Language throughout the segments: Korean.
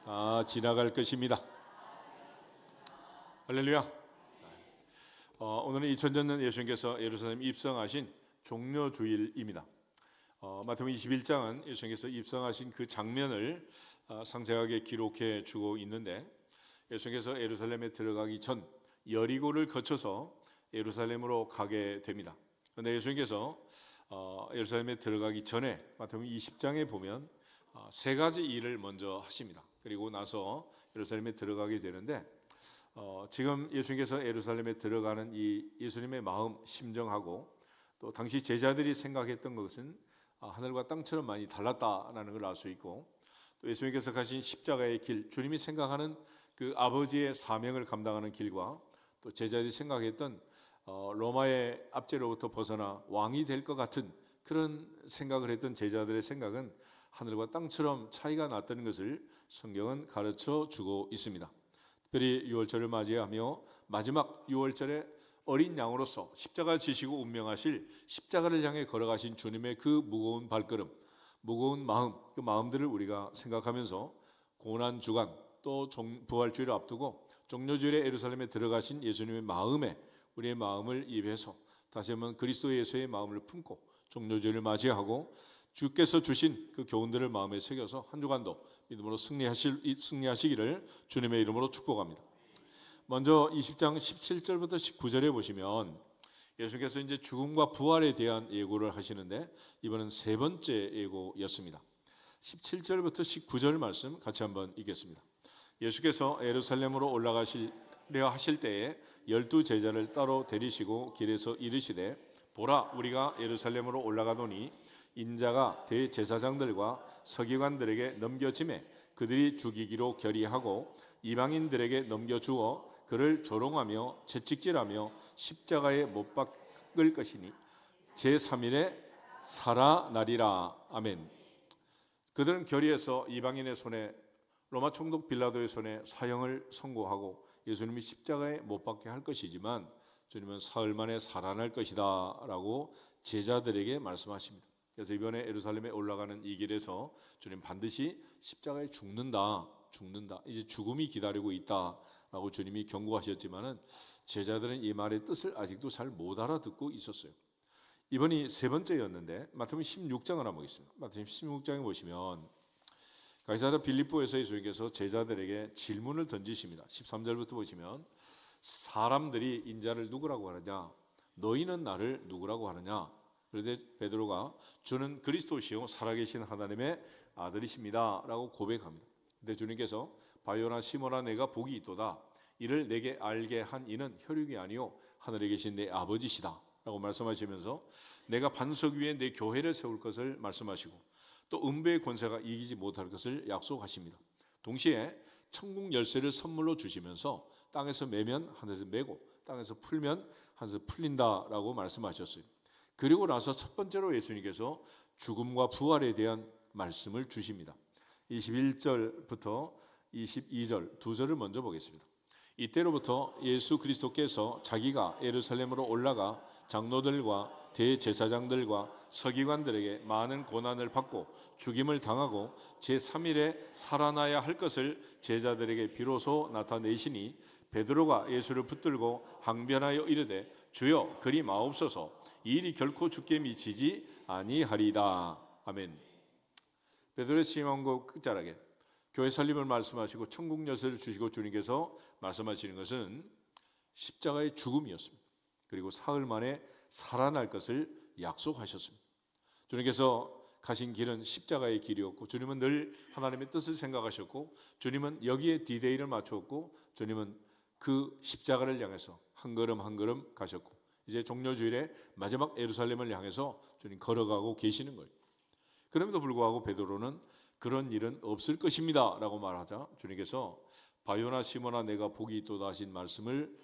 다 지나갈 것입니다. 할렐루야. 오늘은 2000년 예수님께서 예루살렘 입성하신 종려주일입니다. 마태복음 21장은 예수님께서 입성하신 그 장면을 상세하게 기록해 주고 있는데, 예수님께서 예루살렘에 들어가기 전 여리고를 거쳐서 예루살렘으로 가게 됩니다. 그런데 예수님께서 예루살렘에 들어가기 전에 마태복음 20장에 보면 세 가지 일을 먼저 하십니다. 그리고 나서 예루살렘에 들어가게 되는데, 지금 예수님께서 예루살렘에 들어가는 이 예수님의 마음, 심정하고 또 당시 제자들이 생각했던 것은 하늘과 땅처럼 많이 달랐다라는 걸 알 수 있고, 또 예수님께서 가신 십자가의 길, 주님이 생각하는 그 아버지의 사명을 감당하는 길과 또 제자들이 생각했던 로마의 압제로부터 벗어나 왕이 될 것 같은 그런 생각을 했던 제자들의 생각은 하늘과 땅처럼 차이가 났다는 것을 성경은 가르쳐 주고 있습니다. 특별히 유월절을 맞이하며 마지막 유월절에 어린 양으로서 십자가를 지시고 운명하실 십자가를 향해 걸어가신 주님의 그 무거운 발걸음, 무거운 마음, 그 마음들을 우리가 생각하면서 고난 주간 또 부활주일을 앞두고 종려주일에 예루살렘에 들어가신 예수님의 마음에 우리의 마음을 입혀서 다시 한번 그리스도 예수의 마음을 품고 종려주일을 맞이하고 주께서 주신 그 교훈들을 마음에 새겨서 한 주간도 믿음으로 승리하시기를 주님의 이름으로 축복합니다. 먼저 20장 17절부터 19절에 보시면 예수께서 이제 죽음과 부활에 대한 예고를 하시는데, 이번은 세 번째 예고였습니다. 17절부터 19절 말씀 같이 한번 읽겠습니다. 예수께서 예루살렘으로 올라가시려 하실 때에 12 제자를 따로 데리시고 길에서 이르시되, 보라, 우리가 예루살렘으로 올라가노니 인자가 대제사장들과 서기관들에게 넘겨짐에 그들이 죽이기로 결의하고 이방인들에게 넘겨주어 그를 조롱하며 채찍질하며 십자가에 못 박을 것이니 제3일에 살아나리라. 아멘. 그들은 결의해서 이방인의 손에, 로마 총독 빌라도의 손에 사형을 선고하고 예수님이 십자가에 못 박게 할 것이지만 주님은 사흘 만에 살아날 것이다 라고 제자들에게 말씀하십니다. 그래서 이번에 예루살렘에 올라가는 이 길에서 주님 반드시 십자가에 죽는다. 이제 죽음이 기다리고 있다라고 주님이 경고하셨지만은 제자들은 이 말의 뜻을 아직도 잘 못 알아듣고 있었어요. 이번이 세 번째였는데 마태복음 16장을 한번 보겠습니다. 마태복음 16장에 보시면 가이사랴 빌립보에서 예수님께서 제자들에게 질문을 던지십니다. 13절부터 보시면 사람들이 인자를 누구라고 하느냐, 너희는 나를 누구라고 하느냐. 그런데 베드로가 주는 그리스도시요 살아계신 하나님의 아들이십니다 라고 고백합니다. 근데 주님께서 바요나 시몬아 내가 복이 있도다, 이를 내게 알게 한 이는 혈육이 아니요 하늘에 계신 내 아버지시다 라고 말씀하시면서 내가 반석 위에 내 교회를 세울 것을 말씀하시고 또 음부의 권세가 이기지 못할 것을 약속하십니다. 동시에 천국 열쇠를 선물로 주시면서 땅에서 매면 하늘에서 매고 땅에서 풀면 하늘에서 풀린다라고 말씀하셨어요. 그리고 나서 첫 번째로 예수님께서 죽음과 부활에 대한 말씀을 주십니다. 21절부터 22절 두 절을 먼저 보겠습니다. 이때로부터 예수 그리스도께서 자기가 예루살렘으로 올라가 장로들과 대제사장들과 서기관들에게 많은 고난을 받고 죽임을 당하고 제3일에 살아나야 할 것을 제자들에게 비로소 나타내시니 베드로가 예수를 붙들고 항변하여 이르되 주여 그리 마옵소서, 이 일이 결코 주께 미치지 아니하리다. 아멘. 베드로의 시험과 끝자락에 교회 살림을 말씀하시고 천국 열쇠를 주시고 주님께서 말씀하시는 것은 십자가의 죽음이었습니다. 그리고 사흘 만에 살아날 것을 약속하셨습니다. 주님께서 가신 길은 십자가의 길이었고, 주님은 늘 하나님의 뜻을 생각하셨고, 주님은 여기에 디데이를 맞추었고, 주님은 그 십자가를 향해서 한 걸음 한 걸음 가셨고, 이제 종려주일에 마지막 예루살렘을 향해서 주님 걸어가고 계시는 거예요. 그럼에도 불구하고 베드로는 그런 일은 없을 것입니다 라고 말하자 주님께서 바요나 시몬아 내가 복이 있도다 하신 말씀을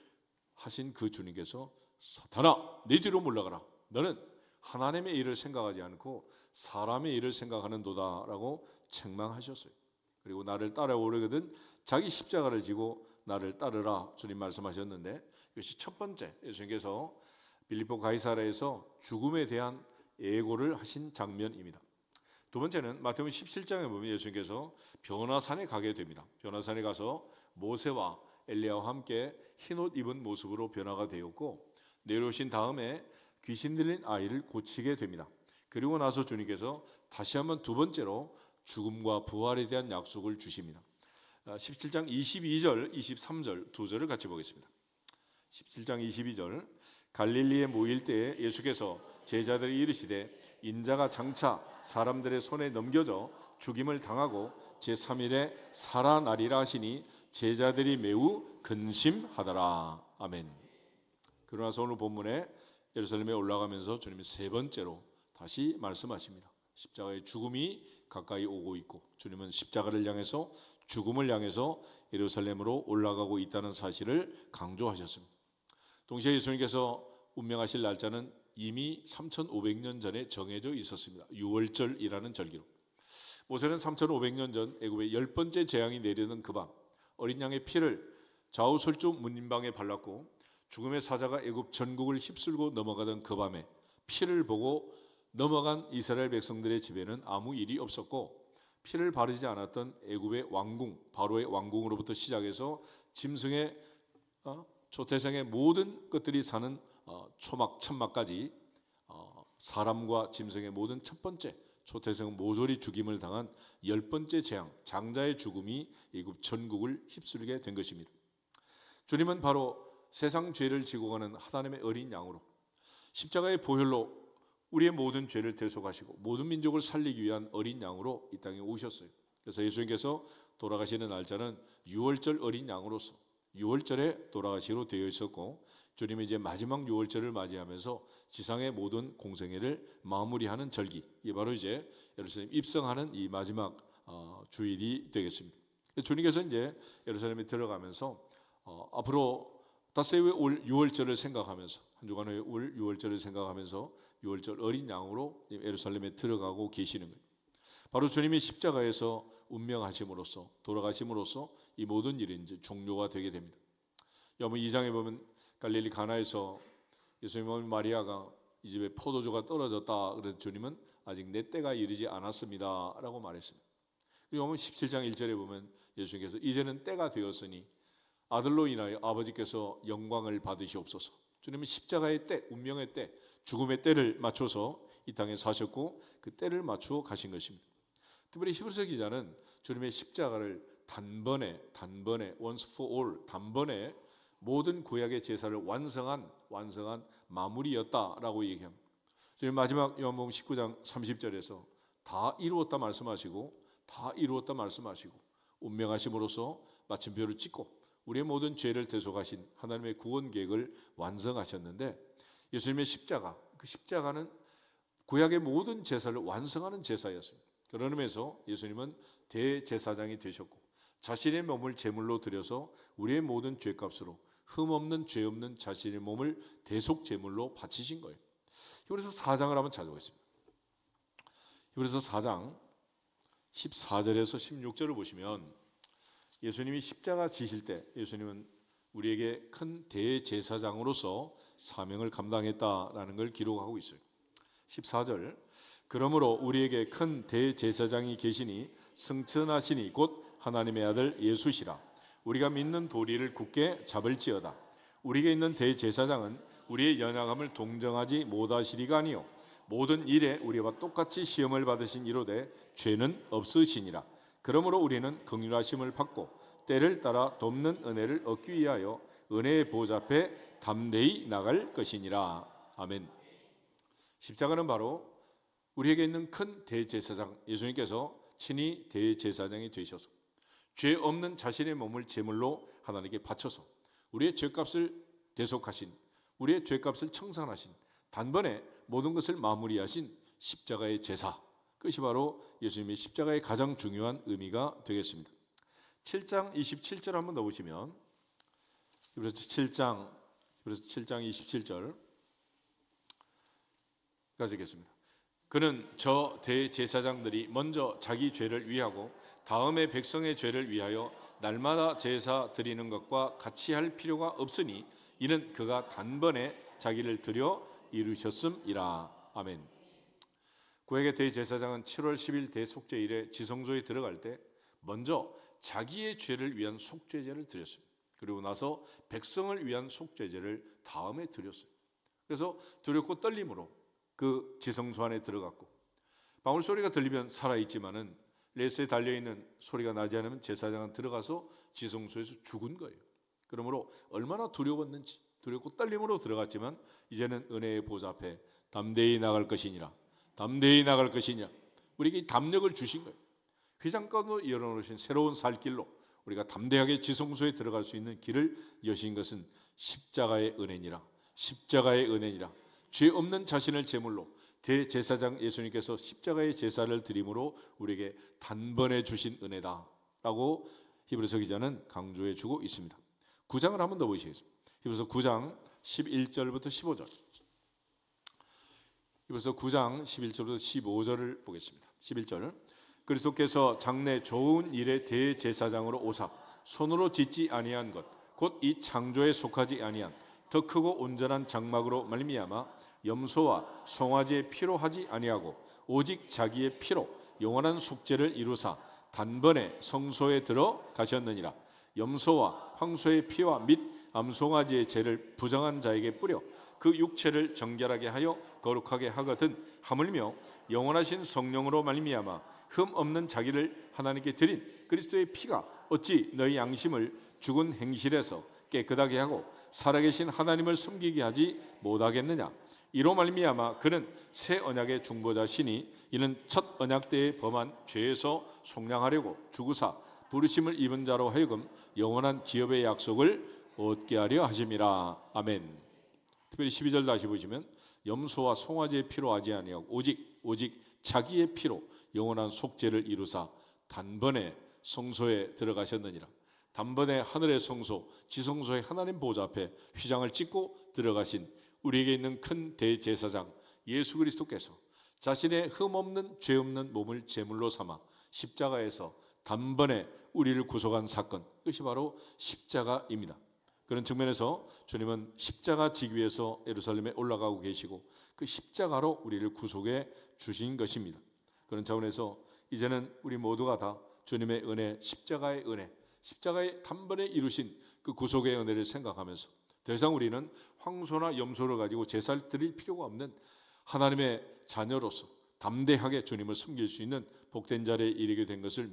하신 그 주님께서 사탄아 네 뒤로 물러가라, 너는 하나님의 일을 생각하지 않고 사람의 일을 생각하는도다 라고 책망하셨어요. 그리고 나를 따라오려거든 자기 십자가를 지고 나를 따르라 주님 말씀하셨는데, 이것이 첫 번째 예수님께서 빌립보 가이사랴에서 죽음에 대한 예고를 하신 장면입니다. 두 번째는 마태복음 17장에 보면 예수님께서 변화산에 가게 됩니다. 변화산에 가서 모세와 엘리야와 함께 흰옷 입은 모습으로 변화가 되었고, 내려오신 다음에 귀신 들린 아이를 고치게 됩니다. 그리고 나서 주님께서 다시 한번 두 번째로 죽음과 부활에 대한 약속을 주십니다. 17장 22절, 23절 두 절을 같이 보겠습니다. 17장 22절, 갈릴리에 모일 때에 예수께서 제자들이 이르시되 인자가 장차 사람들의 손에 넘겨져 죽임을 당하고 제3일에 살아나리라 하시니 제자들이 매우 근심하더라. 아멘. 그러나서 오늘 본문에 예루살렘에 올라가면서 주님이 세 번째로 다시 말씀하십니다. 십자가의 죽음이 가까이 오고 있고 주님은 십자가를 향해서 죽음을 향해서 예루살렘으로 올라가고 있다는 사실을 강조하셨습니다. 동시에 예수님께서 운명하실 날짜는 이미 3500년 전에 정해져 있었습니다. 유월절이라는 절기로. 모세는 3500년 전 애굽에 10번째 재앙이 내리던 그 밤 어린 양의 피를 좌우설주 문인방에 발랐고 죽음의 사자가 애굽 전국을 휩쓸고 넘어가던 그 밤에 피를 보고 넘어간 이스라엘 백성들의 집에는 아무 일이 없었고, 피를 바르지 않았던 애굽의 왕궁 바로의 왕궁으로부터 시작해서 짐승의 초태생의 모든 것들이 사는 초막 천막까지 사람과 짐승의 모든 첫 번째 초태생 모조리 죽임을 당한 10번째 재앙 장자의 죽음이 애굽 전국을 휩쓸게 된 것입니다. 주님은 바로 세상 죄를 지고 가는 하나님의 어린 양으로 십자가의 보혈로 우리의 모든 죄를 대속하시고 모든 민족을 살리기 위한 어린 양으로 이 땅에 오셨어요. 그래서 예수님께서 돌아가시는 날짜는 유월절 어린 양으로서 유월절에 돌아가시기로 되어 있었고, 주님이 이제 마지막 유월절을 맞이하면서 지상의 모든 공생애를 마무리하는 절기, 이 바로 이제 예루살렘 입성하는 이 마지막 주일이 되겠습니다. 주님께서 이제 예루살렘에 들어가면서 앞으로 닷새 후에 올 유월절을 생각하면서 한 주간 후에 올 유월절을 생각하면서 유월절 어린 양으로 예루살렘에 들어가고 계시는 거예요. 바로 주님이 십자가에서 운명하심으로써 돌아가심으로써 이 모든 일이 이제 종료가 되게 됩니다. 요한 2장에 보면 갈릴리 가나에서 예수님과 마리아가 이 집에 포도주가 떨어졌다. 그래서 주님은 아직 내 때가 이르지 않았습니다라고 말했습니다. 그리고 요한 17장 1절에 보면 예수님께서 이제는 때가 되었으니 아들로 인하여 아버지께서 영광을 받으시옵소서. 주님은 십자가의 때, 운명의 때, 죽음의 때를 맞춰서 이 땅에 사셨고 그 때를 맞추어 가신 것입니다. 특별히 히브리서 기자는 주님의 십자가를 단번에 once for all 단번에 모든 구약의 제사를 완성한 마무리였다라고 얘기합니다. 주님 마지막 요한복음 19장 30절에서 다 이루었다 말씀하시고 운명하심으로써 마침표를 찍고 우리의 모든 죄를 대속하신 하나님의 구원 계획을 완성하셨는데, 예수님의 십자가, 그 십자가는 구약의 모든 제사를 완성하는 제사였습니다. 그런 의미에서 예수님은 대제사장이 되셨고 자신의 몸을 제물로 드려서 우리의 모든 죄값으로 흠없는 죄 없는 자신의 몸을 대속 제물로 바치신 거예요. 히브리서 4장을 한번 찾아보겠습니다. 히브리서 4장 14절에서 16절을 보시면 예수님이 십자가 지실 때 예수님은 우리에게 큰 대제사장으로서 사명을 감당했다라는 걸 기록하고 있어요. 14절, 그러므로 우리에게 큰 대제사장이 계시니 승천하시니 곧 하나님의 아들 예수시라. 우리가 믿는 도리를 굳게 잡을지어다. 우리에게 있는 대제사장은 우리의 연약함을 동정하지 못하시리가 아니요 모든 일에 우리와 똑같이 시험을 받으신 이로되 죄는 없으시니라. 그러므로 우리는 긍휼하심을 받고 때를 따라 돕는 은혜를 얻기 위하여 은혜의 보좌 앞에 담대히 나갈 것이니라. 아멘. 십자가는 바로 우리에게 있는 큰 대제사장, 예수님께서 친히 대제사장이 되셔서 죄 없는 자신의 몸을 제물로 하나님께 바쳐서 우리의 죄값을 대속하신, 우리의 죄값을 청산하신, 단번에 모든 것을 마무리하신 십자가의 제사, 그것이 바로 예수님의 십자가의 가장 중요한 의미가 되겠습니다. 7장 27절 한번 넣으시면, 그래서 7장 27절 가지겠습니다. 그는 저 대제사장들이 먼저 자기 죄를 위하고 다음에 백성의 죄를 위하여 날마다 제사 드리는 것과 같이 할 필요가 없으니 이는 그가 단번에 자기를 드려 이루셨음이라. 아멘. 구약의 대제사장은 7월 10일 대속죄일에 지성소에 들어갈 때 먼저 자기의 죄를 위한 속죄제를 드렸습니다. 그리고 나서 백성을 위한 속죄제를 다음에 드렸어요. 그래서 두렵고 떨림으로 그 지성소 안에 들어갔고, 방울 소리가 들리면 살아있지만은 레스에 달려있는 소리가 나지 않으면 제사장은 들어가서 지성소에서 죽은 거예요. 그러므로 얼마나 두려웠는지, 두렵고 떨림으로 들어갔지만 이제는 은혜의 보좌 앞에 담대히 나갈 것이니라, 담대히 나갈 것이니라, 우리에게 담력을 주신 거예요. 휘장 가운데 열어놓으신 새로운 살 길로 우리가 담대하게 지성소에 들어갈 수 있는 길을 여신 것은 십자가의 은혜니라, 십자가의 은혜니라. 죄 없는 자신을 제물로 대제사장 예수님께서 십자가의 제사를 드림으로 우리에게 단번에 주신 은혜다라고 히브리서 기자는 강조해 주고 있습니다. 9장을 한 번 더 보시겠습니다. 히브리서 9장 11절부터 15절. 히브리서 9장 11절부터 15절을 보겠습니다. 11절. 그리스도께서 장래 좋은 일의 대제사장으로 오사 손으로 짓지 아니한 것 곧 이 창조에 속하지 아니한 더 크고 온전한 장막으로 말미암아 염소와 송아지의 피로 하지 아니하고 오직 자기의 피로 영원한 속죄를 이루사 단번에 성소에 들어가셨느니라. 염소와 황소의 피와 및 암송아지의 죄를 부정한 자에게 뿌려 그 육체를 정결하게 하여 거룩하게 하거든 하물며 영원하신 성령으로 말미암아 흠 없는 자기를 하나님께 드린 그리스도의 피가 어찌 너희 양심을 죽은 행실에서 깨끗하게 하고 살아계신 하나님을 섬기게 하지 못하겠느냐. 이로 말미암아 그는 새 언약의 중보자시니 이는 첫 언약 때에 범한 죄에서 속량하려고 죽으사 부르심을 입은 자로 하여금 영원한 기업의 약속을 얻게 하려 하심이라. 아멘. 특별히 12절 다시 보시면 염소와 송아지의 피로 하지 아니하고 오직 자기의 피로 영원한 속죄를 이루사 단번에 성소에 들어가셨느니라. 단번에 하늘의 성소 지성소의 하나님 보좌 앞에 휘장을 찍고 들어가신 우리에게 있는 큰 대제사장 예수 그리스도께서 자신의 흠없는 죄 없는 몸을 제물로 삼아 십자가에서 단번에 우리를 구속한 사건, 그것이 바로 십자가입니다. 그런 측면에서 주님은 십자가 지기 위해서 예루살렘에 올라가고 계시고 그 십자가로 우리를 구속해 주신 것입니다. 그런 차원에서 이제는 우리 모두가 다 주님의 은혜, 십자가의 은혜, 십자가의 단번에 이루신 그 구속의 은혜를 생각하면서 더 이상 우리는 황소나 염소를 가지고 제사를 드릴 필요가 없는 하나님의 자녀로서 담대하게 주님을 섬길 수 있는 복된 자리에 이르게 된 것을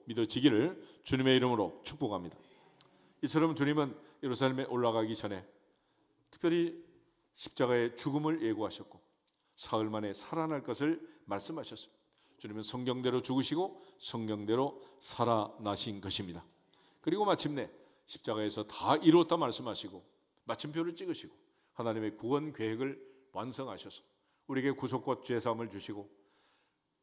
믿어지기를 주님의 이름으로 축복합니다. 이처럼 주님은 예루살렘에 올라가기 전에 특별히 십자가의 죽음을 예고하셨고 사흘 만에 살아날 것을 말씀하셨습니다. 주님은 성경대로 죽으시고 성경대로 살아나신 것입니다. 그리고 마침내 십자가에서 다 이루었다 말씀하시고 마침표를 찍으시고 하나님의 구원 계획을 완성하셔서 우리에게 구속과 죄사함을 주시고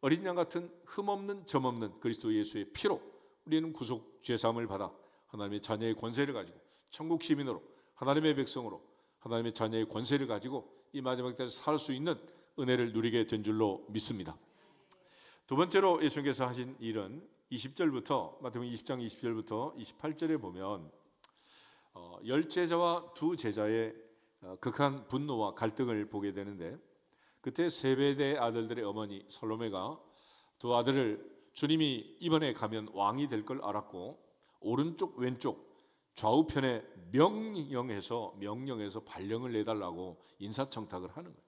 어린 양 같은 흠없는 점없는 그리스도 예수의 피로 우리는 구속 죄사함을 받아 하나님의 자녀의 권세를 가지고 천국 시민으로 하나님의 백성으로 하나님의 자녀의 권세를 가지고 이 마지막 때를 살 수 있는 은혜를 누리게 된 줄로 믿습니다. 두 번째로 예수님께서 하신 일은 20절부터 마태복음 20장 20절부터 28절에 보면 열 제자와 두 제자의 극한 분노와 갈등을 보게 되는데 그때 세베대 아들들의 어머니 살로메가 두 아들을 주님이 이번에 가면 왕이 될 걸 알았고 오른쪽 왼쪽 좌우편에 명령해서 발령을 내달라고 인사청탁을 하는 거예요.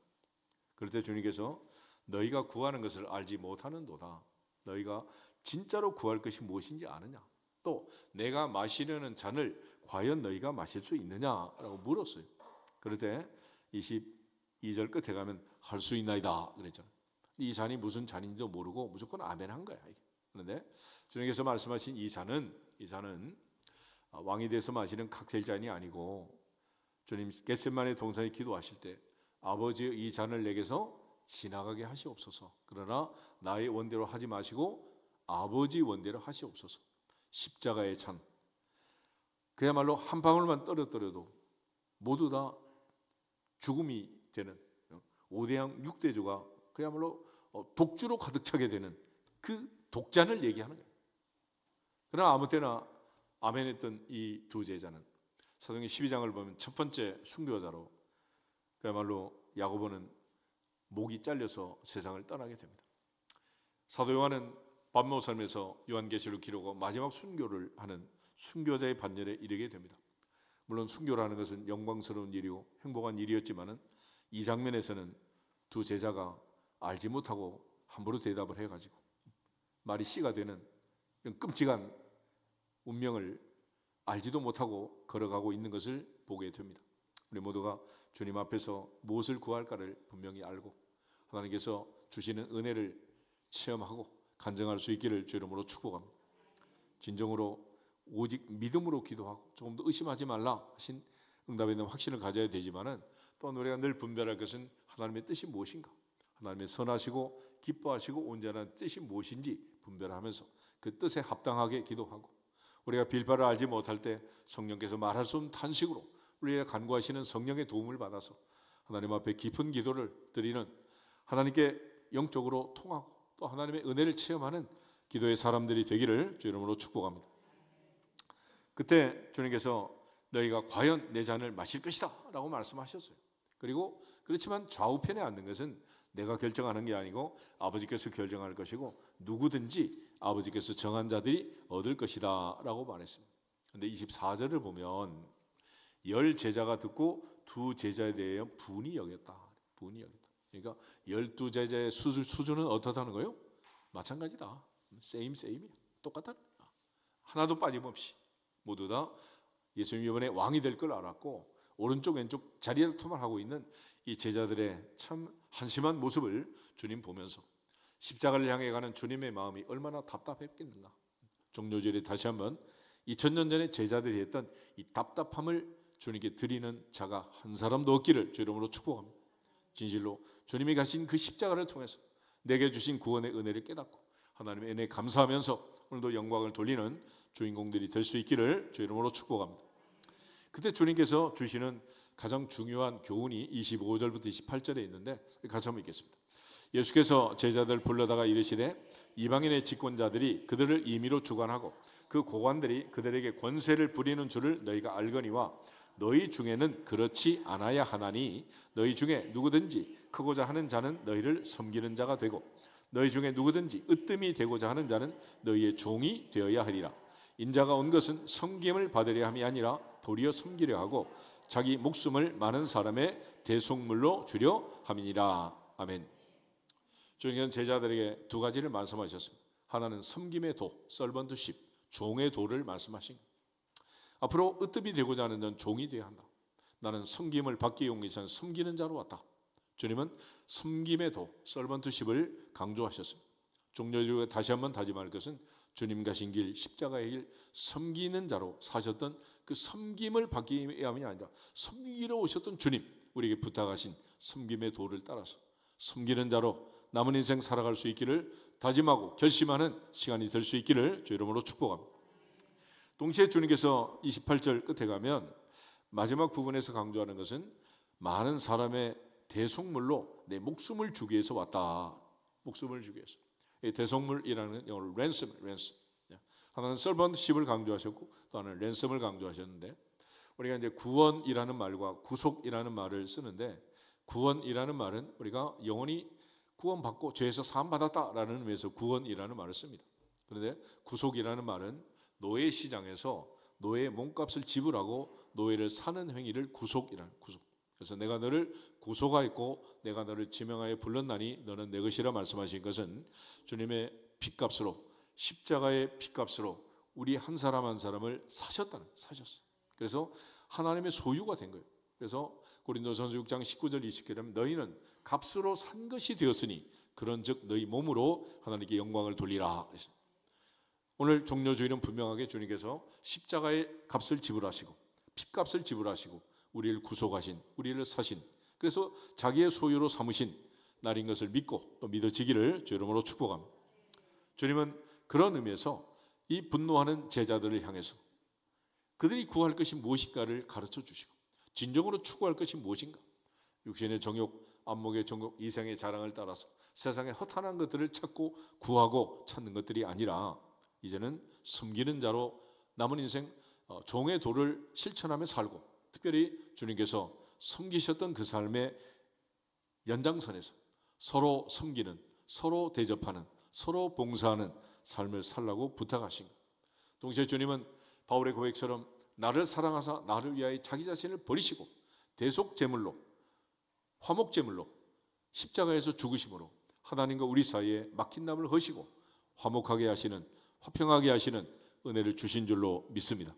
그럴 때 주님께서 너희가 구하는 것을 알지 못하는도다. 너희가 진짜로 구할 것이 무엇인지 아느냐? 또 내가 마시려는 잔을 과연 너희가 마실 수 있느냐라고 물었어요. 그럴 때 22절 끝에 가면 할 수 있나이다 그랬잖아요. 이 잔이 무슨 잔인지도 모르고 무조건 아멘한 거야. 그런데 주님께서 말씀하신 이 잔은 왕이 돼서 마시는 칵테일 잔이 아니고 주님 겟세마네 동산에 기도하실 때 아버지의 이 잔을 내게서 지나가게 하시옵소서. 그러나 나의 원대로 하지 마시고 아버지 원대로 하시옵소서. 십자가의 잔 그야말로 한 방울만 떨어뜨려도 모두 다 죽음이 되는 5대양 6대주가 그야말로 독주로 가득 차게 되는 그 독잔을 얘기하는 거예요. 그러나 아무 때나 아멘했던 이 두 제자는 사도행전 12장을 보면 첫 번째 순교자로 그야말로 야고보는 목이 잘려서 세상을 떠나게 됩니다. 사도 요한은 밤노 삶에서 요한계시록 기록하고 마지막 순교를 하는 순교자의 반열에 이르게 됩니다. 물론 순교라는 것은 영광스러운 일이고 행복한 일이었지만은 이 장면에서는 두 제자가 알지 못하고 함부로 대답을 해가지고 말이 씨가 되는 이런 끔찍한 운명을 알지도 못하고 걸어가고 있는 것을 보게 됩니다. 우리 모두가 주님 앞에서 무엇을 구할까를 분명히 알고 하나님께서 주시는 은혜를 체험하고 간증할 수 있기를 주 이름으로 축복합니다. 진정으로 오직 믿음으로 기도하고 조금 더 의심하지 말라 하신 응답에 대한 확신을 가져야 되지만은 또 우리가 늘 분별할 것은 하나님의 뜻이 무엇인가, 하나님의 선하시고 기뻐하시고 온전한 뜻이 무엇인지 분별하면서 그 뜻에 합당하게 기도하고 우리가 빌바를 알지 못할 때 성령께서 말할 수 없는 탄식으로 우리가 간구하시는 성령의 도움을 받아서 하나님 앞에 깊은 기도를 드리는 하나님께 영적으로 통하고 또 하나님의 은혜를 체험하는 기도의 사람들이 되기를 주 이름으로 축복합니다. 그때 주님께서 너희가 과연 내 잔을 마실 것이다 라고 말씀하셨어요. 그리고 그렇지만 좌우편에 앉는 것은 내가 결정하는 게 아니고 아버지께서 결정할 것이고 누구든지 아버지께서 정한 자들이 얻을 것이다 라고 말했습니다. 그런데 24절을 보면 10 제자가 듣고 2 제자에 대해 분이 여겼다. 분이 여겼다. 그러니까 12 제자의 수준은 어떻다는 거예요? 마찬가지다. 세임이야. 똑같다. 하나도 빠짐없이 모두 다 예수님이 이번에 왕이 될 걸 알았고 오른쪽 왼쪽 자리다툼을 하고 있는 이 제자들의 참 한심한 모습을 주님 보면서 십자가를 향해 가는 주님의 마음이 얼마나 답답했겠는가. 종료절에 다시 한번 2000년 전에 제자들이 했던 이 답답함을 주님께 드리는 자가 한 사람도 없기를 주 이름으로 축복합니다. 진실로 주님이 가신 그 십자가를 통해서 내게 주신 구원의 은혜를 깨닫고 하나님의 은혜에 감사하면서 오늘도 영광을 돌리는 주인공들이 될 수 있기를 주 이름으로 축복합니다. 그때 주님께서 주시는 가장 중요한 교훈이 25절부터 28절에 있는데 같이 한번 읽겠습니다. 예수께서 제자들 불러다가 이르시되 이방인의 집권자들이 그들을 임의로 주관하고 그 고관들이 그들에게 권세를 부리는 줄을 너희가 알거니와 너희 중에는 그렇지 않아야 하나니 너희 중에 누구든지 크고자 하는 자는 너희를 섬기는 자가 되고 너희 중에 누구든지 으뜸이 되고자 하는 자는 너희의 종이 되어야 하리라. 인자가 온 것은 섬김을 받으려 함이 아니라 도리어 섬기려 하고 자기 목숨을 많은 사람의 대속물로 주려 함이니라. 아멘. 주님은 제자들에게 두 가지를 말씀하셨습니다. 하나는 섬김의 도, 서번트십, 종의 도를 말씀하신 것. 앞으로 으뜸이 되고자 하는 자는 종이 되어야 한다. 나는 섬김을 받기 위해서 섬기는 자로 왔다. 주님은 섬김의 도, 서번트십을 강조하셨습니다. 종료주에 다시 한번 다짐할 것은 주님 가신 길, 십자가의 길, 섬기는 자로 사셨던 그 섬김을 받기 위함이 아니라 섬기러 오셨던 주님, 우리에게 부탁하신 섬김의 도를 따라서 섬기는 자로 남은 인생 살아갈 수 있기를 다짐하고 결심하는 시간이 될 수 있기를 주 이름으로 축복합니다. 동시에 주님께서 28절 끝에 가면 마지막 부분에서 강조하는 것은 많은 사람의 대속물로 내 목숨을 주기 위해서 왔다. 목숨을 주기 위해서. 대속물이라는 영어로 랜섬. 하나는 서번트십을 강조하셨고 또 하나는 랜섬을 강조하셨는데 우리가 이제 구원이라는 말과 구속이라는 말을 쓰는데 구원이라는 말은 우리가 영원히 구원받고 죄에서 사함받았다라는 의미에서 구원이라는 말을 씁니다. 그런데 구속이라는 말은 노예 시장에서 노예의 몸값을 지불하고 노예를 사는 행위를 구속. 그래서 내가 너를 구속하였고 내가 너를 지명하여 불렀나니 너는 내 것이라 말씀하신 것은 주님의 핏값으로 십자가의 핏값으로 우리 한 사람 한 사람을 사셨어요. 그래서 하나님의 소유가 된 거예요. 그래서 고린도전서 6장 19절 20절에 보면 너희는 값으로 산 것이 되었으니 그런즉 너희 몸으로 하나님께 영광을 돌리라. 오늘 종료주일은 분명하게 주님께서 십자가의 값을 지불하시고 핏값을 지불하시고 우리를 구속하신, 우리를 사신, 그래서 자기의 소유로 삼으신 날인 것을 믿고 또 믿어지기를 주 이름으로 축복합니다. 주님은 그런 의미에서 이 분노하는 제자들을 향해서 그들이 구할 것이 무엇인가를 가르쳐 주시고 진정으로 추구할 것이 무엇인가. 육신의 정욕, 안목의 정욕, 이생의 자랑을 따라서 세상의 허탄한 것들을 찾고 구하고 찾는 것들이 아니라 이제는 섬기는 자로 남은 인생 종의 도를 실천하며 살고 특별히 주님께서 섬기셨던 그 삶의 연장선에서 서로 섬기는, 서로 대접하는, 서로 봉사하는 삶을 살라고 부탁하신 것. 동시에 주님은 바울의 고백처럼 나를 사랑하사 나를 위하여 자기 자신을 버리시고 대속제물로 화목제물로 십자가에서 죽으심으로 하나님과 우리 사이에 막힌 담을 허시고 화목하게 하시는 화평하게 하시는 은혜를 주신 줄로 믿습니다.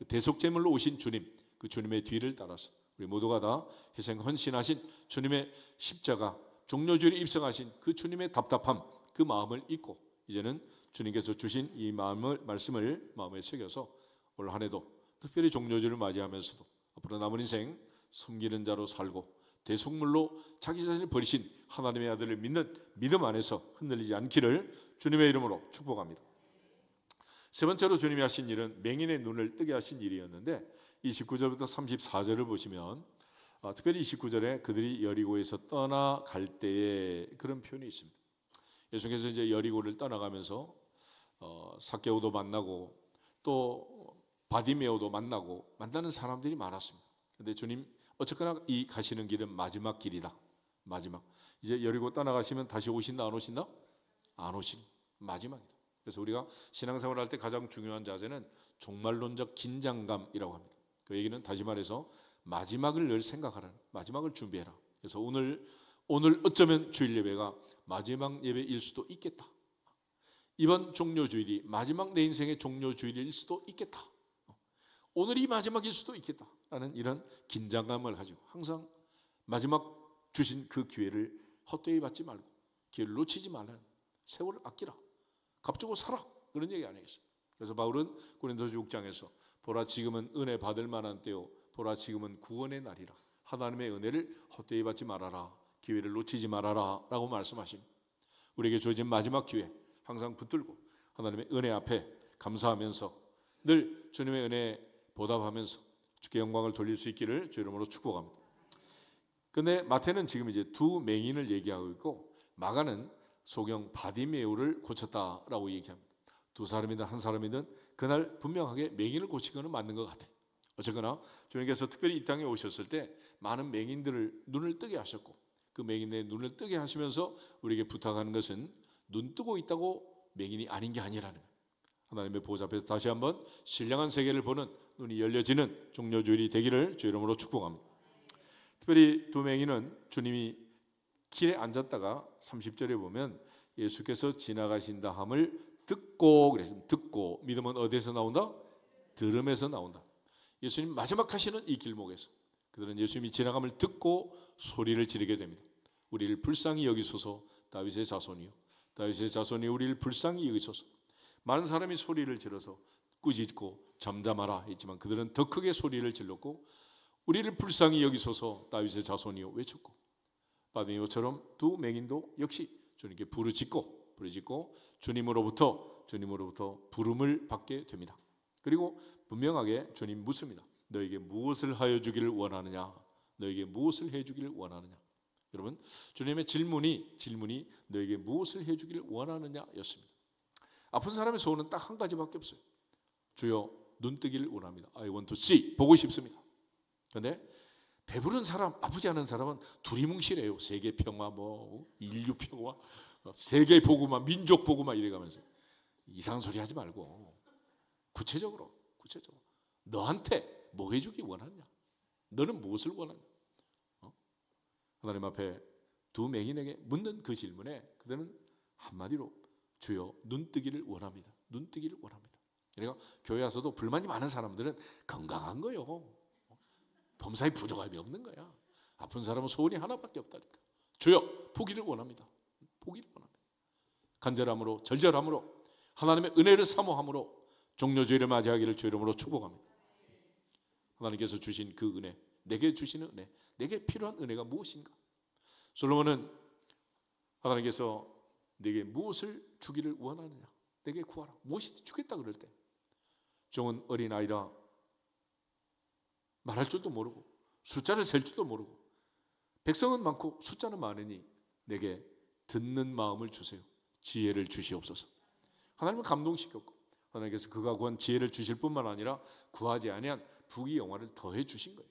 대속제물로 오신 주님, 그 주님의 뒤를 따라서 우리 모두가 다 희생 헌신하신 주님의 십자가 종료주의를 입성하신 그 주님의 답답함, 그 마음을 잊고 이제는 주님께서 주신 이 말씀을 마음에 새겨서 올 한 해도 특별히 종료주를 맞이하면서도 앞으로 남은 인생 섬기는 자로 살고 대속물로 자기 자신을 버리신 하나님의 아들을 믿는 믿음 안에서 흔들리지 않기를 주님의 이름으로 축복합니다. 세 번째로 주님이 하신 일은 맹인의 눈을 뜨게 하신 일이었는데 29절부터 34절을 보시면 특별히 29절에 그들이 여리고에서 떠나갈 때에 그런 표현이 있습니다. 예수께서 이제 여리고를 떠나가면서 삭개오도 만나고 또 바디메오도 만나는 사람들이 많았습니다. 근데 주님 어쨌거나 이 가시는 길은 마지막 길이다. 마지막. 이제 여리고 떠나가시면 다시 오신다 안 오신다? 안 오신 마지막이다. 그래서 우리가 신앙생활 할 때 가장 중요한 자세는 종말론적 긴장감이라고 합니다. 그 얘기는 다시 말해서 마지막을 늘 생각하라는, 마지막을 준비해라. 그래서 오늘 어쩌면 주일 예배가 마지막 예배일 수도 있겠다. 이번 종료주일이 마지막 내 인생의 종료주일일 수도 있겠다. 오늘이 마지막일 수도 있겠다라는 이런 긴장감을 가지고 항상 마지막 주신 그 기회를 헛되이 받지 말고 기회를 놓치지 말라는, 세월을 아끼라, 값주고 살아, 그런 얘기 아니겠어요? 그래서 바울은 고린도서 6장에서 보라 지금은 은혜 받을 만한 때요 보라 지금은 구원의 날이라 하나님의 은혜를 헛되이 받지 말아라, 기회를 놓치지 말아라 라고 말씀하십니다. 우리에게 주어진 마지막 기회 항상 붙들고 하나님의 은혜 앞에 감사하면서 늘 주님의 은혜에 보답하면서 주께 영광을 돌릴 수 있기를 주 이름으로 축복합니다. 근데 마태는 지금 이제 두 맹인을 얘기하고 있고 마가는 소경 바디메오를 고쳤다라고 얘기합니다. 두 사람이든 한 사람이든 그날 분명하게 맹인을 고친 것은 맞는 것 같아요. 어쨌거나 주님께서 특별히 이 땅에 오셨을 때 많은 맹인들을 눈을 뜨게 하셨고 그 맹인의 눈을 뜨게 하시면서 우리에게 부탁하는 것은 눈 뜨고 있다고 맹인이 아닌 게 아니라는 거예요. 하나님의 보좌 앞에서 다시 한번 신령한 세계를 보는 눈이 열려지는 종료주일이 되기를 주 이름으로 축복합니다. 특별히 두 맹인은 주님이 길에 앉았다가 30절에 보면 예수께서 지나가신다 함을 듣고 그랬습니다. 듣고 믿음은 어디에서 나온다? 들음에서 나온다. 예수님 마지막 하시는 이 길목에서 그들은 예수님이 지나감을 듣고 소리를 지르게 됩니다. 우리를 불쌍히 여기소서 다윗의 자손이요 다윗의 자손이 우리를 불쌍히 여기소서. 많은 사람이 소리를 질러서 꾸짖고 잠잠하라 했지만 그들은 더 크게 소리를 질렀고 우리를 불쌍히 여기소서 다윗의 자손이요 외쳤고 바디메오처럼 두 맹인도 역시 주님께 부르짖고 주님으로부터 부름을 받게 됩니다. 그리고 분명하게 주님 묻습니다. 너에게 무엇을 하여 주기를 원하느냐? 너에게 무엇을 해 주기를 원하느냐? 여러분 주님의 질문이 너에게 무엇을 해 주기를 원하느냐였습니다. 아픈 사람의 소원은 딱 한 가지밖에 없어요. 주여 눈 뜨기를 원합니다. I want to see, 보고 싶습니다. 그런데 배부른 사람, 아프지 않은 사람은 두리뭉실해요. 세계 평화, 인류 평화, 세계 복음화, 민족 복음화 이래가면서 이상한 소리 하지 말고 구체적으로 너한테 뭐 해주기 원하냐? 너는 무엇을 원하냐? 하나님 앞에 두 맹인에게 묻는 그 질문에 그들은 한마디로 주여 눈 뜨기를 원합니다. 눈 뜨기를 원합니다. 그러니까 교회 와서도 불만이 많은 사람들은 건강한 거요. 범사에 부족함이 없는 거야. 아픈 사람은 소원이 하나밖에 없다니까. 주여 보기를 원합니다. 보기를 원합니다. 간절함으로 절절함으로 하나님의 은혜를 사모함으로 종료주일을 맞이하기를 주 이름으로 축복합니다. 하나님께서 주신 그 은혜, 내게 주시는 은혜, 내게 필요한 은혜가 무엇인가? 솔로몬은 하나님께서 내게 무엇을 주기를 원하느냐? 내게 구하라. 무엇이 주겠다 그럴 때 종은 어린아이라 말할 줄도 모르고 숫자를 셀 줄도 모르고 백성은 많고 숫자는 많으니 내게 듣는 마음을 주세요. 지혜를 주시옵소서. 하나님을 감동시켰고 하나님께서 그가 구한 지혜를 주실 뿐만 아니라 구하지 아니한 부귀 영화를 더해 주신 거예요.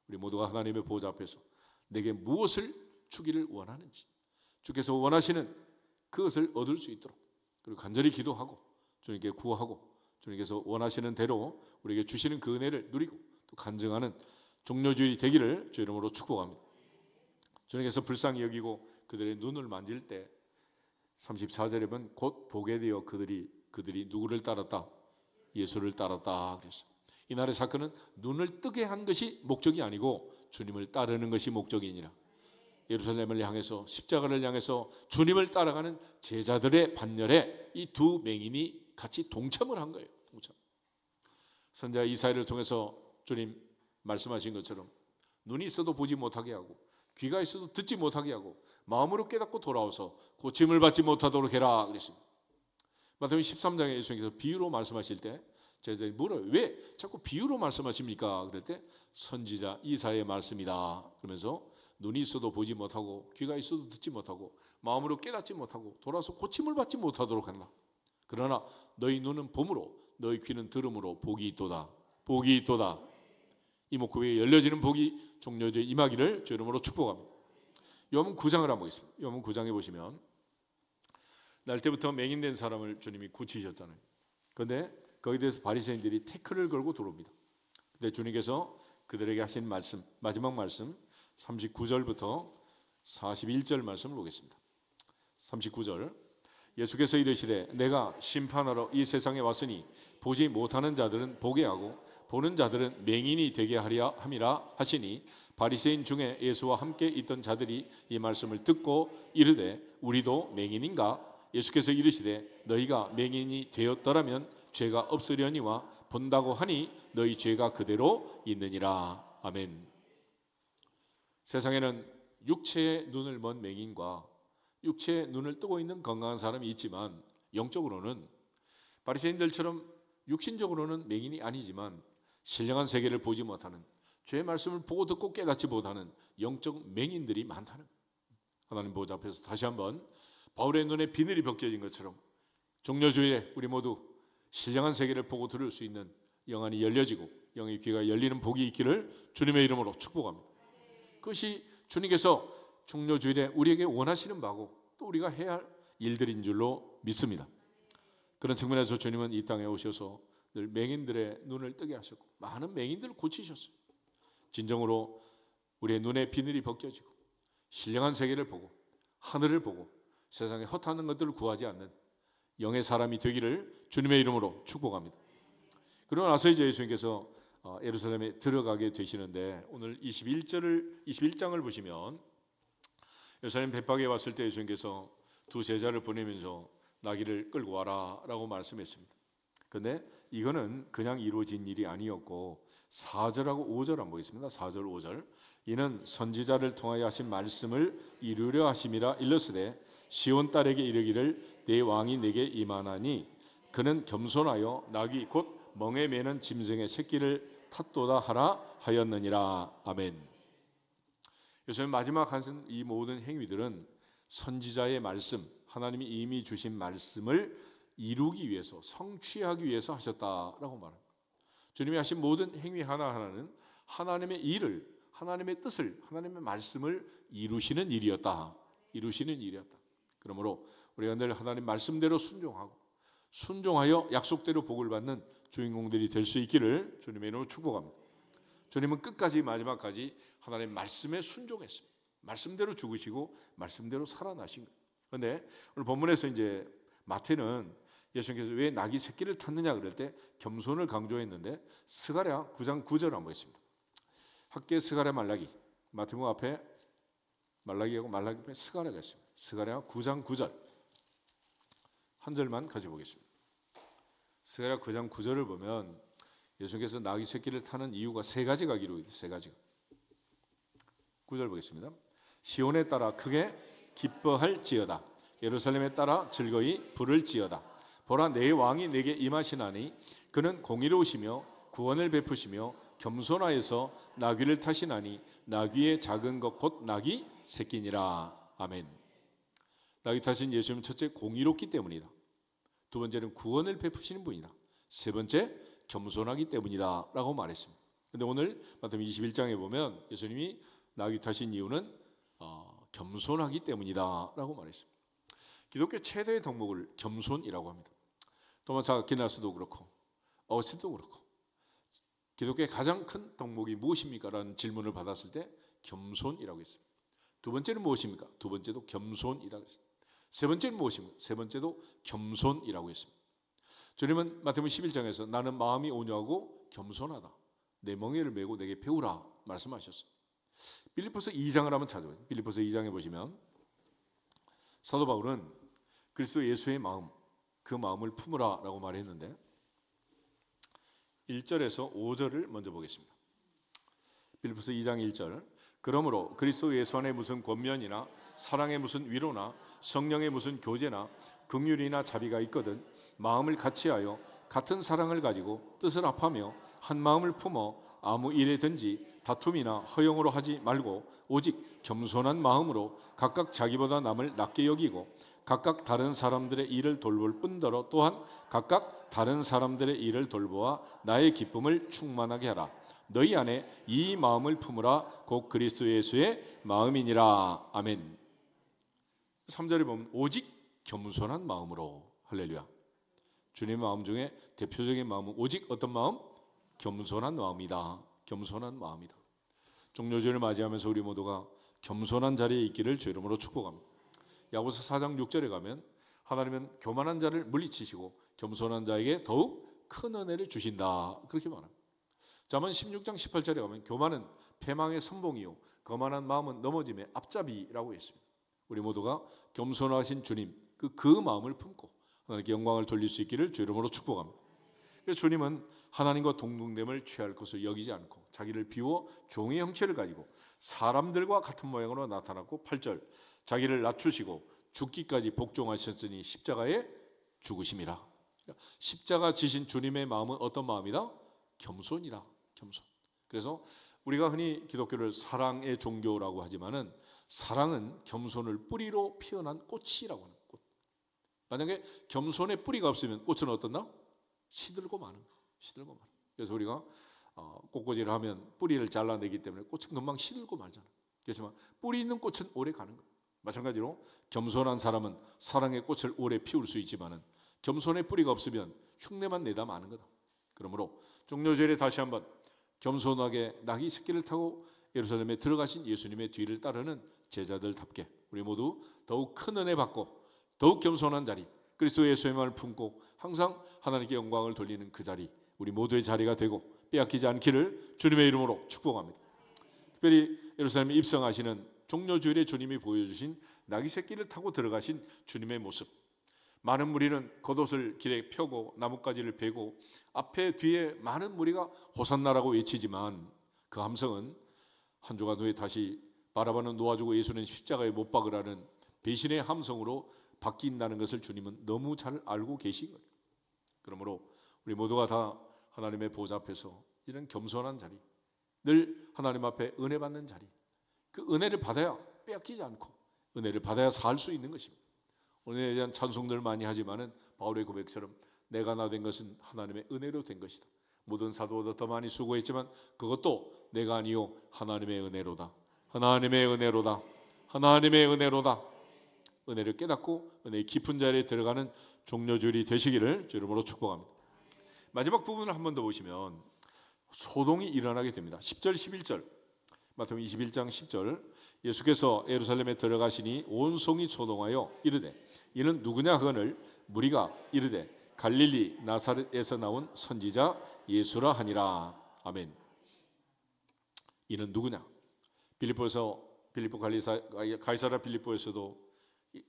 우리 모두가 하나님의 보좌 앞에서 내게 무엇을 주기를 원하는지 주께서 원하시는 그것을 얻을 수 있도록 그리고 간절히 기도하고 주님께 구하고 주님께서 원하시는 대로 우리에게 주시는 그 은혜를 누리고 또 간증하는 종료주일이 되기를 주 이름으로 축복합니다. 주님께서 불쌍히 여기고 그들의 눈을 만질 때 34절에 보면 곧 보게 되어 그들이 누구를 따랐다? 예수를 따랐다 그랬어요. 이날의 사건은 눈을 뜨게 한 것이 목적이 아니고 주님을 따르는 것이 목적이니라. 예루살렘을 향해서 십자가를 향해서 주님을 따라가는 제자들의 반열에 이 두 맹인이 같이 동참을 한 거예요. 동참. 선지자 이사야를 통해서 주님 말씀하신 것처럼 눈이 있어도 보지 못하게 하고 귀가 있어도 듣지 못하게 하고 마음으로 깨닫고 돌아와서 고침을 받지 못하도록 해라 그랬습니다. 마태복음 13장에 예수님께서 비유로 말씀하실 때 제자들이 물어요. 왜 자꾸 비유로 말씀하십니까? 그럴 때 선지자 이사야의 말씀이다. 그러면서 눈이 있어도 보지 못하고 귀가 있어도 듣지 못하고 마음으로 깨닫지 못하고 돌아서 고침을 받지 못하도록 한다. 그러나 너희 눈은 봄으로 너희 귀는 들음으로 복이 있도다. 복이 있도다. 이목구비에 열려지는 복이 종료되어 임하기를 주 이름으로 축복합니다. 요한복음 9장을 한번 보겠습니다. 요한복음 9장에 보시면 날 때부터 맹인된 사람을 주님이 고치셨잖아요. 그런데 거기에 대해서 바리새인들이 태클을 걸고 들어옵니다. 근데 주님께서 그들에게 하신 말씀, 마지막 말씀 39절부터 41절 말씀을 보겠습니다. 39절 예수께서 이르시되 내가 심판하러 이 세상에 왔으니 보지 못하는 자들은 보게 하고 보는 자들은 맹인이 되게 하려 함이라 하시니 바리새인 중에 예수와 함께 있던 자들이 이 말씀을 듣고 이르되 우리도 맹인인가? 예수께서 이르시되 너희가 맹인이 되었더라면 죄가 없으려니와 본다고 하니 너희 죄가 그대로 있느니라. 아멘. 세상에는 육체의 눈을 먼 맹인과 육체의 눈을 뜨고 있는 건강한 사람이 있지만 영적으로는 바리새인들처럼 육신적으로는 맹인이 아니지만 신령한 세계를 보지 못하는 주의 말씀을 보고 듣고 깨닫지 못하는 영적 맹인들이 많다는 하나님 보좌 앞에서 다시 한번 바울의 눈에 비늘이 벗겨진 것처럼 종료주일에 우리 모두 신령한 세계를 보고 들을 수 있는 영안이 열려지고 영의 귀가 열리는 복이 있기를 주님의 이름으로 축복합니다. 그것이 주님께서 종료주일에 우리에게 원하시는 바고 또 우리가 해야 할 일들인 줄로 믿습니다. 그런 측면에서 주님은 이 땅에 오셔서 늘 맹인들의 눈을 뜨게 하셨고 많은 맹인들을 고치셨어요. 진정으로 우리의 눈에 비늘이 벗겨지고 신령한 세계를 보고 하늘을 보고 세상에 허탄한 것들을 구하지 않는 영의 사람이 되기를 주님의 이름으로 축복합니다. 그러고 나서 이제 예수님께서 예루살렘에 들어가게 되시는데 오늘 21장을 보시면 예루살렘 베박에 왔을 때 예수님께서 두 제자를 보내면서 나귀를 끌고 와라 라고 말씀했습니다. 그런데 이거는 그냥 이루어진 일이 아니었고 4절하고 5절 한번 보겠습니다. 4절 5절 이는 선지자를 통하여 하신 말씀을 이루려 하심이라 일렀으되 시온 딸에게 이르기를 내 왕이 내게 임하나니 그는 겸손하여 나귀 곧 멍에 매는 짐승의 새끼를 탓도다 하라 하였느니라. 아멘. 요즘 마지막 하신 이 모든 행위들은 선지자의 말씀, 하나님이 이미 주신 말씀을 이루기 위해서 성취하기 위해서 하셨다라고 말합니다. 주님이 하신 모든 행위 하나하나는 하나님의 일을, 하나님의 뜻을, 하나님의 말씀을 이루시는 일이었다. 그러므로 우리가 늘 하나님 말씀대로 순종하여 약속대로 복을 받는 주인공들이 될 수 있기를 주님의 이름으로 축복합니다. 주님은 끝까지 마지막까지 하나님의 말씀에 순종했습니다. 말씀대로 죽으시고 말씀대로 살아나신 거예요. 그런데 오늘 본문에서 이제 마태는 예수님께서 왜 나귀 새끼를 탔느냐 그럴 때 겸손을 강조했는데 스가랴 9장 9절 한번 보겠습니다. 학계 스가랴 말라기 마태복음 앞에 말라기하고 말라기 앞에 스가랴가 있습니다. 스가랴 9장 9절 한 절만 가지고 보겠습니다. 스가랴 9장 9절을 보면 예수님께서 나귀 새끼를 타는 이유가 세 가지가 기록이 돼요. 세 가지가. 9절 보겠습니다. 시온에 따라 크게 기뻐할지어다. 예루살렘에 따라 즐거이 부를지어다. 보라 내 왕이 내게 임하시나니 그는 공의로우시며 구원을 베푸시며 겸손하여서 나귀를 타시나니 나귀의 작은 것 곧 나귀 새끼니라. 아멘. 나귀 타신 예수님은 첫째 공의롭기 때문이다. 두 번째는 구원을 베푸시는 분이다. 세 번째 겸손하기 때문이다 라고 말했습니다. 그런데 오늘 마태복음 21장에 보면 예수님이 나귀 타신 이유는 겸손하기 때문이다 라고 말했습니다. 기독교 최대의 덕목을 겸손이라고 합니다. 토마스 아퀴나스도 그렇고 어거스틴도 그렇고 기독교의 가장 큰 덕목이 무엇입니까? 라는 질문을 받았을 때 겸손이라고 했습니다. 두 번째는 무엇입니까? 두 번째도 겸손이라고 했습니다. 세 번째는 무엇입니까? 세 번째도 겸손이라고 했습니다. 주님은 마태복음 11장에서 나는 마음이 온유하고 겸손하다. 내 멍에를 메고 내게 배우라 말씀하셨어요. 빌립보서 2장을 한번 찾아보세요. 빌립보서 2장에 보시면 사도 바울은 그리스도 예수의 마음, 그 마음을 품으라라고 말했는데 1절에서 5절을 먼저 보겠습니다. 빌립보서 2장 1절. 그러므로 그리스도 예수 안에 무슨 권면이나 사랑의 무슨 위로나 성령의 무슨 교제나 긍휼이나 자비가 있거든 마음을 같이하여 같은 사랑을 가지고 뜻을 합하며 한 마음을 품어 아무 일에든지 다툼이나 허용으로 하지 말고 오직 겸손한 마음으로 각각 자기보다 남을 낮게 여기고 각각 다른 사람들의 일을 돌볼 뿐더러 또한 각각 다른 사람들의 일을 돌보아 나의 기쁨을 충만하게 하라. 너희 안에 이 마음을 품으라. 곧 그리스도 예수의 마음이니라. 아멘. 3절에 보면 오직 겸손한 마음으로. 할렐루야. 주님의 마음 중에 대표적인 마음은 오직 어떤 마음? 겸손한 마음이다. 겸손한 마음이다. 종료주일을 맞이하면서 우리 모두가 겸손한 자리에 있기를 주 이름으로 축복합니다. 야고보서 4장 6절에 가면 하나님은 교만한 자를 물리치시고 겸손한 자에게 더욱 큰 은혜를 주신다. 그렇게 말합니다. 잠언 16장 18절에 가면 교만은 패망의 선봉이요 거만한 마음은 넘어짐의 앞잡이라고 했습니다. 우리 모두가 겸손하신 주님 그 마음을 품고 하나님께 영광을 돌릴 수 있기를 주 이름으로 축복합니다. 그래서 주님은 하나님과 동등됨을 취할 것을 여기지 않고 자기를 비워 종의 형체를 가지고 사람들과 같은 모양으로 나타났고 8절 자기를 낮추시고 죽기까지 복종하셨으니 십자가에 죽으심이라. 십자가 지신 주님의 마음은 어떤 마음이다? 겸손이다. 겸손. 그래서 우리가 흔히 기독교를 사랑의 종교라고 하지만은 사랑은 겸손을 뿌리로 피어난 꽃이라고 하는 꽃. 만약에 겸손의 뿌리가 없으면 꽃은 어떻나? 시들고 마는 거. 시들고 마는. 그래서 우리가 꽃꽂이를 하면 뿌리를 잘라내기 때문에 꽃은 금방 시들고 말잖아. 그렇지만 뿌리 있는 꽃은 오래 가는 거예요. 마찬가지로 겸손한 사람은 사랑의 꽃을 오래 피울 수 있지만은 겸손의 뿌리가 없으면 흉내만 내다 마는 거다. 그러므로 종료절에 다시 한번 겸손하게 나귀 새끼를 타고 예루살렘에 들어가신 예수님의 뒤를 따르는 제자들답게 우리 모두 더욱 큰 은혜 받고 더욱 겸손한 자리 그리스도 예수의 마음을 품고 항상 하나님께 영광을 돌리는 그 자리 우리 모두의 자리가 되고 빼앗기지 않기를 주님의 이름으로 축복합니다. 특별히 예루살렘에 입성하시는 종료주일에 주님이 보여주신 나귀 새끼를 타고 들어가신 주님의 모습. 많은 무리는 겉옷을 길에 펴고 나뭇가지를 베고 앞에 뒤에 많은 무리가 호산나라고 외치지만 그 함성은 한 주간 후에 다시 바라바는 놓아주고 예수는 십자가에 못 박으라는 배신의 함성으로 바뀐다는 것을 주님은 너무 잘 알고 계신 거예요. 그러므로 우리 모두가 다 하나님의 보좌 앞에서 이런 겸손한 자리, 늘 하나님 앞에 은혜 받는 자리, 그 은혜를 받아야 빼앗기지 않고 은혜를 받아야 살 수 있는 것입니다. 은혜에 대한 찬송들 많이 하지만은 바울의 고백처럼 내가 나 된 것은 하나님의 은혜로 된 것이다. 모든 사도보다 더 많이 수고했지만 그것도 내가 아니요 하나님의 은혜로다. 하나님의 은혜로다. 하나님의 은혜로다. 은혜를 깨닫고 은혜의 깊은 자리에 들어가는 종료주일이 되시기를 주 이름으로 축복합니다. 마지막 부분을 한 번 더 보시면 소동이 일어나게 됩니다. 10절 11절 마태복음 21장 10절 예수께서 예루살렘에 들어가시니 온 성이 소동하여 이르되 이는 누구냐 하거늘 무리가 이르되 갈릴리 나사렛에서 나온 선지자 예수라 하니라. 아멘. 이는 누구냐? 빌립보 가이사랴 빌립보에서도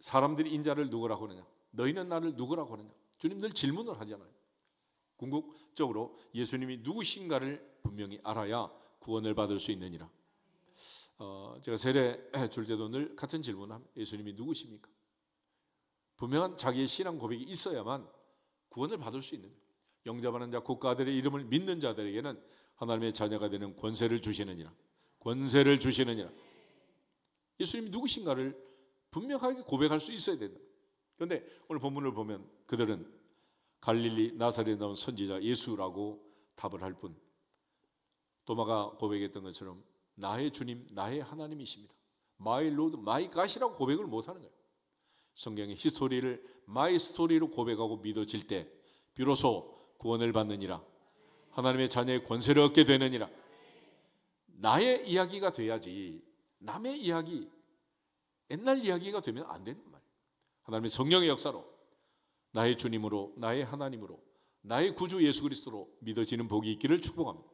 사람들이 인자를 누구라고 하느냐? 너희는 나를 누구라고 하느냐? 주님 늘 질문을 하잖아요. 궁극적으로 예수님이 누구신가를 분명히 알아야 구원을 받을 수 있느니라. 제가 세례 줄 때도 늘 같은 질문을 합니다. 예수님이 누구십니까? 분명한 자기의 신앙 고백이 있어야만 구원을 받을 수 있는 거예요. 영접하는 자 곧 그 아들의 이름을 믿는 자들에게는 하나님의 자녀가 되는 권세를 주시느니라. 권세를 주시느니라. 예수님이 누구신가를 분명하게 고백할 수 있어야 된다. 그런데 오늘 본문을 보면 그들은 갈릴리 나사렛에 나온 선지자 예수라고 답을 할 뿐 도마가 고백했던 것처럼 나의 주님, 나의 하나님이십니다. My Lord, My God이라고 고백을 못하는 거예요. 성경의 히스토리를 마이 스토리로 고백하고 믿어질 때 비로소 구원을 받느니라, 하나님의 자녀의 권세를 얻게 되느니라. 나의 이야기가 돼야지 남의 이야기, 옛날 이야기가 되면 안 되는 말이에요. 하나님의 성령의 역사로 나의 주님으로, 나의 하나님으로, 나의 구주 예수 그리스도로 믿어지는 복이 있기를 축복합니다.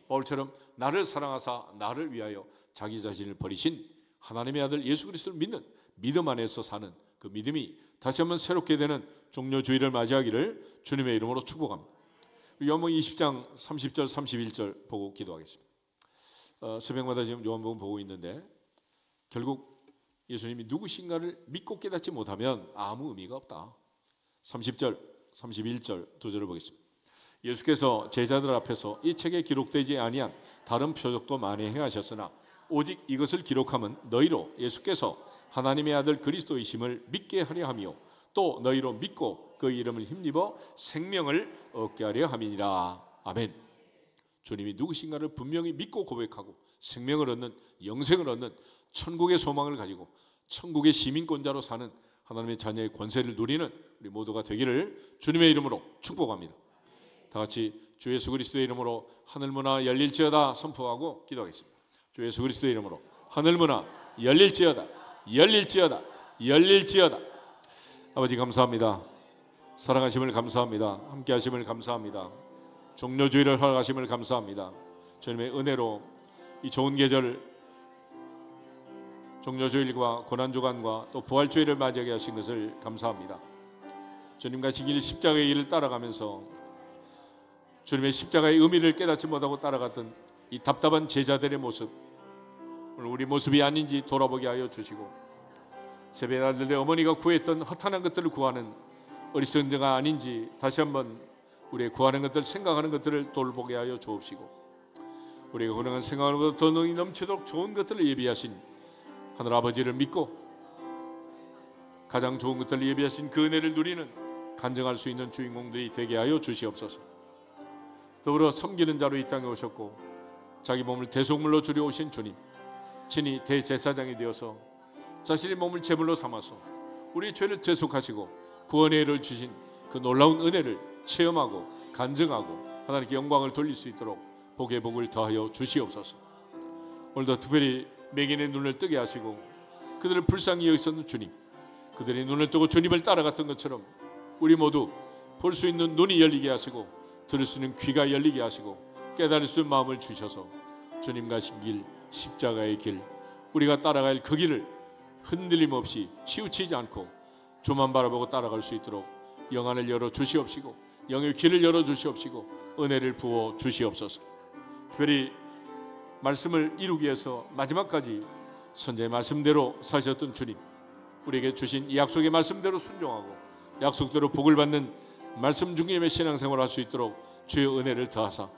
바울처럼 나를 사랑하사 나를 위하여 자기 자신을 버리신 하나님의 아들 예수 그리스도를 믿는 믿음 안에서 사는 그 믿음이 다시 한번 새롭게 되는 종료주의를 맞이하기를 주님의 이름으로 축복합니다. 요한복음 20장 30절 31절 보고 기도하겠습니다. 새벽마다 지금 요한복음 보고 있는데 결국 예수님이 누구신가를 믿고 깨닫지 못하면 아무 의미가 없다. 30절 31절 두 절을 보겠습니다. 예수께서 제자들 앞에서 이 책에 기록되지 아니한 다른 표적도 많이 행하셨으나 오직 이것을 기록함은 너희로 예수께서 하나님의 아들 그리스도이심을 믿게 하려 함이요 또 너희로 믿고 그 이름을 힘입어 생명을 얻게 하려 함이니라. 아멘. 주님이 누구신가를 분명히 믿고 고백하고 생명을 얻는, 영생을 얻는 천국의 소망을 가지고 천국의 시민권자로 사는 하나님의 자녀의 권세를 누리는 우리 모두가 되기를 주님의 이름으로 축복합니다. 다 같이 주 예수 그리스도의 이름으로 하늘문화 열릴지어다 선포하고 기도하겠습니다. 주 예수 그리스도의 이름으로 하늘문화 열릴지어다, 열릴지어다, 열릴지어다. 아버지 감사합니다. 사랑하심을 감사합니다. 함께하심을 감사합니다. 종료주의를 허락하심을 감사합니다. 주님의 은혜로 이 좋은 계절 종료주일과 고난주간과 또 부활주일을 맞이하게 하신 것을 감사합니다. 주님 가신 길 십자가의 길을 따라가면서 주님의 십자가의 의미를 깨닫지 못하고 따라갔던 이 답답한 제자들의 모습, 오늘 우리 모습이 아닌지 돌아보게 하여 주시고 세배 아들들의 어머니가 구했던 허탄한 것들을 구하는 어리석은 자가 아닌지 다시 한번 우리의 구하는 것들, 생각하는 것들을 돌보게 하여 주옵시고 우리가 그동안 생각하는 것보다 더 능히 넘치도록 좋은 것들을 예비하신 하늘 아버지를 믿고 가장 좋은 것들을 예비하신 그 은혜를 누리는 간증할 수 있는 주인공들이 되게 하여 주시옵소서. 더불어 섬기는 자로 이 땅에 오셨고 자기 몸을 대속물로 주려 오신 주님, 친히 대제사장이 되어서 자신의 몸을 제물로 삼아서 우리의 죄를 대속하시고 구원의 은혜를 주신 그 놀라운 은혜를 체험하고 간증하고 하나님께 영광을 돌릴 수 있도록 복의 복을 더하여 주시옵소서. 오늘도 특별히 맹인의 눈을 뜨게 하시고 그들을 불쌍히 여기셨는 주님, 그들의 눈을 뜨고 주님을 따라갔던 것처럼 우리 모두 볼 수 있는 눈이 열리게 하시고 들을 수 있는 귀가 열리게 하시고 깨달을 수 있는 마음을 주셔서 주님 가신 길, 십자가의 길, 우리가 따라갈 그 길을 흔들림 없이 치우치지 않고 주만 바라보고 따라갈 수 있도록 영안을 열어 주시옵시고 영의 길을 열어 주시옵시고 은혜를 부어 주시옵소서. 특별히 말씀을 이루기 위해서 마지막까지 선지자의 말씀대로 사셨던 주님, 우리에게 주신 이 약속의 말씀대로 순종하고 약속대로 복을 받는 말씀 중심의 신앙생활을 할 수 있도록 주의 은혜를 더하사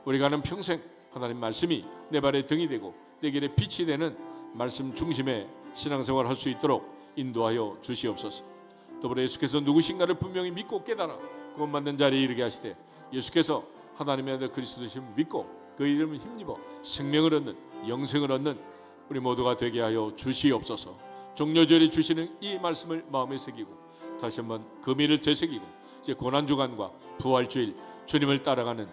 우리가 하는 평생 하나님 말씀이 내 발의 등이 되고 내 길의 빛이 되는 말씀 중심의 신앙생활을 할 수 있도록 인도하여 주시옵소서. 더불어 예수께서 누구신가를 분명히 믿고 깨달아 구원받는 자리에 이르게 하시되 예수께서 하나님의 아들 그리스도이심을 믿고 그 이름을 힘입어 생명을 얻는, 영생을 얻는 우리 모두가 되게 하여 주시옵소서. 종료절에 주시는 이 말씀을 마음에 새기고 다시 한번 금일을 되새기고 이제 고난주간과 부활주일 주님을 따라가는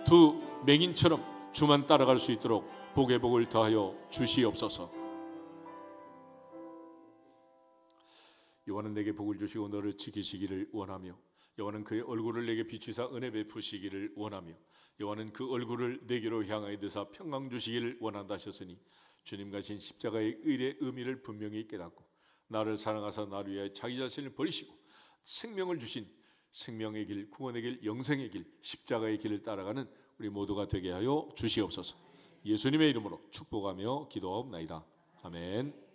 두 맹인처럼 주만 따라갈 수 있도록 복의 복을 더하여 주시옵소서. 여호와는 내게 복을 주시고 너를 지키시기를 원하며 여호와는 그의 얼굴을 내게 비추사 은혜 베푸시기를 원하며 여호와는 그 얼굴을 내게로 향하여 드사 평강 주시기를 원한다 하셨으니 주님 가신 십자가의 의의 의미를 분명히 깨닫고 나를 사랑하사 나를 위하여 자기 자신을 버리시고 생명을 주신 생명의 길, 구원의 길, 영생의 길, 십자가의 길을 따라가는 우리 모두가 되게 하여 주시옵소서. 예수님의 이름으로 축복하며 기도하옵나이다. 아멘.